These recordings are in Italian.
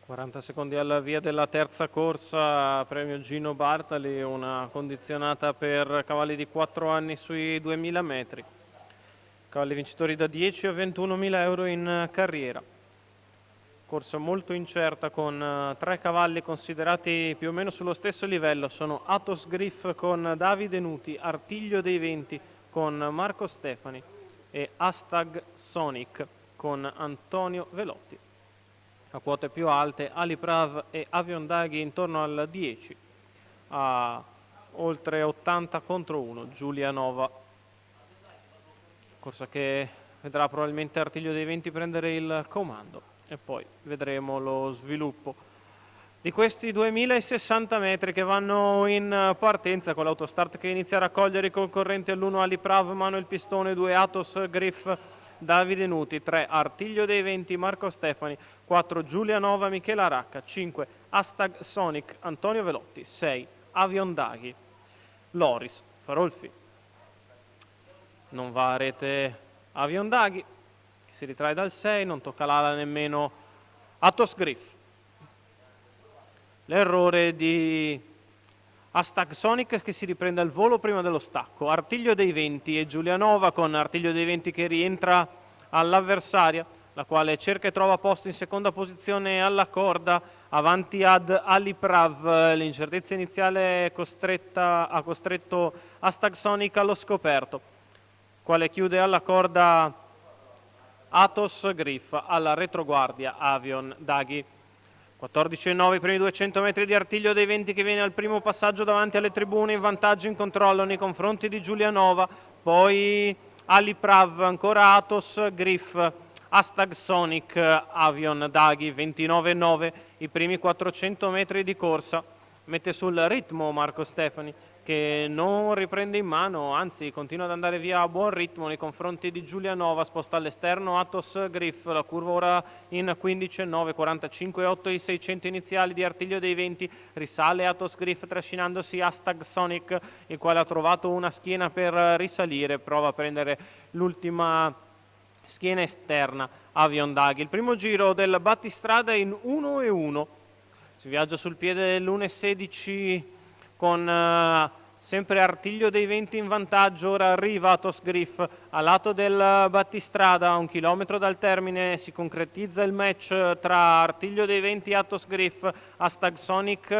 40 secondi alla via della terza corsa, premio Gino Bartali, una condizionata per cavalli di 4 anni sui 2000 metri. Cavalli vincitori da 10 a 21.000 euro in carriera. Corsa molto incerta con 3 cavalli considerati più o meno sullo stesso livello. Sono Athos Griff con Davide Nuti, Artiglio dei Venti con Marco Stefani e Hashtag Sonic con Antonio Velotti. A quote più alte Aliprav e Aviondaghi intorno al 10, a oltre 80 contro 1 Giulianova. Corsa che vedrà probabilmente Artiglio dei Venti prendere il comando e poi vedremo lo sviluppo di questi 2060 metri che vanno in partenza con l'autostart che inizia a raccogliere i concorrenti. all'1 Aliprav, Manuel Pistone, 2 Athos Griff, Davide Nuti, 3 Artiglio dei Venti, Marco Stefani, 4 Giulianova, Michela Racca, 5 Hashtag Sonic, Antonio Velotti, 6 Aviondaghi, Loris Farolfi. Non va a rete Aviondaghi, che si ritrae dal 6, non tocca l'ala nemmeno Athos Griff. L'errore di Hashtag Sonic che si riprende al volo prima dello stacco. Artiglio dei Venti e Giulianova, con Artiglio dei Venti che rientra all'avversaria, la quale cerca e trova posto in seconda posizione alla corda avanti ad Aliprav. L'incertezza iniziale ha costretto Hashtag Sonic allo scoperto, quale chiude alla corda Athos Griff, alla retroguardia Aviondaghi. 14,9 i primi 200 metri di Artiglio dei Venti che viene al primo passaggio davanti alle tribune, in vantaggio in controllo nei confronti di Giulianova, poi Aliprav, ancora Athos Griff, Hashtag Sonic, Aviondaghi. 29,9 i primi 400 metri di corsa. Mette sul ritmo Marco Stefani, che non riprende in mano, anzi continua ad andare via a buon ritmo nei confronti di Giulianova. Sposta all'esterno Athos Griff, la curva ora in 15,9, 45,8 i 600 iniziali di Artiglio dei Venti. Risale Athos Griff trascinandosi Hashtag Sonic, il quale ha trovato una schiena per risalire, prova a prendere l'ultima schiena esterna Aviondaghi. Il primo giro del battistrada in 1,1. Si viaggia sul piede dell'1,16 con sempre Artiglio dei Venti in vantaggio. Ora arriva Athos Griff a lato del battistrada. A 1 chilometro dal termine si concretizza il match tra Artiglio dei Venti e Athos Griff. Hashtag Sonic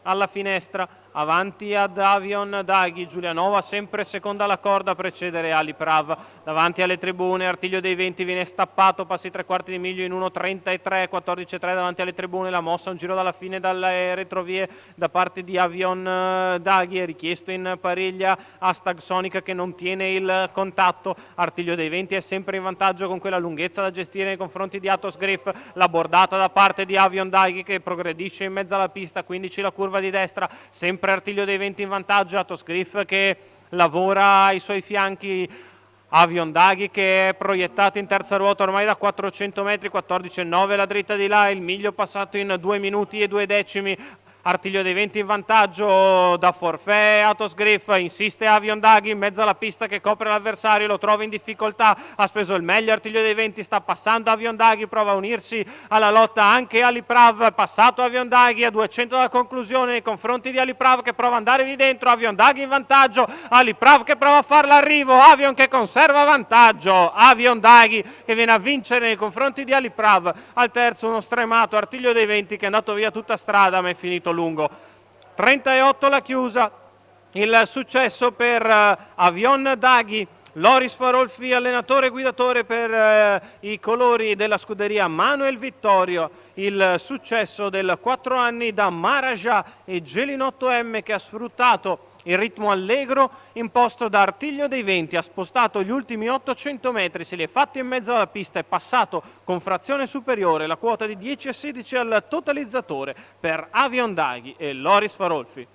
alla finestra, avanti ad Aviondaghi. Giulianova sempre seconda alla corda a precedere Aliprav. Davanti alle tribune Artiglio dei Venti viene stappato, passi 3/4 di miglio in 1,33, 14,3 davanti alle tribune. La mossa, un giro dalla fine dalle retrovie da parte di Aviondaghi, è richiesto in pariglia Hashtag Sonic che non tiene il contatto. Artiglio dei Venti è sempre in vantaggio con quella lunghezza da gestire nei confronti di Athos Griff. La bordata da parte di Aviondaghi che progredisce in mezzo alla pista, 15 la curva di destra, sempre Artiglio dei Venti in vantaggio. Athos Griff che lavora ai suoi fianchi Aviondaghi che è proiettato in terza ruota ormai da 400 metri, 14,9 la dritta di là, il miglio passato in 2 minuti e 2 decimi. Artiglio dei Venti in vantaggio da forfait. Athos Griff, insiste Aviondaghi in mezzo alla pista che copre l'avversario, lo trova in difficoltà, ha speso il meglio Artiglio dei Venti, sta passando Aviondaghi, prova a unirsi alla lotta anche Aliprav, passato Aviondaghi a 200 dalla conclusione nei confronti di Aliprav che prova ad andare di dentro. Aviondaghi in vantaggio, Aliprav che prova a far l'arrivo, Avion che conserva vantaggio, Aviondaghi che viene a vincere nei confronti di Aliprav. Al terzo uno stremato Artiglio dei Venti che è andato via tutta strada ma è finito lungo. 38 la chiusa, il successo per Aviondaghi. Loris Farolfi, allenatore e guidatore per i colori della scuderia Manuel Vittorio. Il successo del 4 anni da Maraja e Gelinotto M che ha sfruttato il ritmo allegro imposto da Artiglio dei Venti, ha spostato gli ultimi 800 metri, se li è fatti in mezzo alla pista, è passato con frazione superiore, la quota di 10,16 al totalizzatore per Aviondaghi e Loris Farolfi.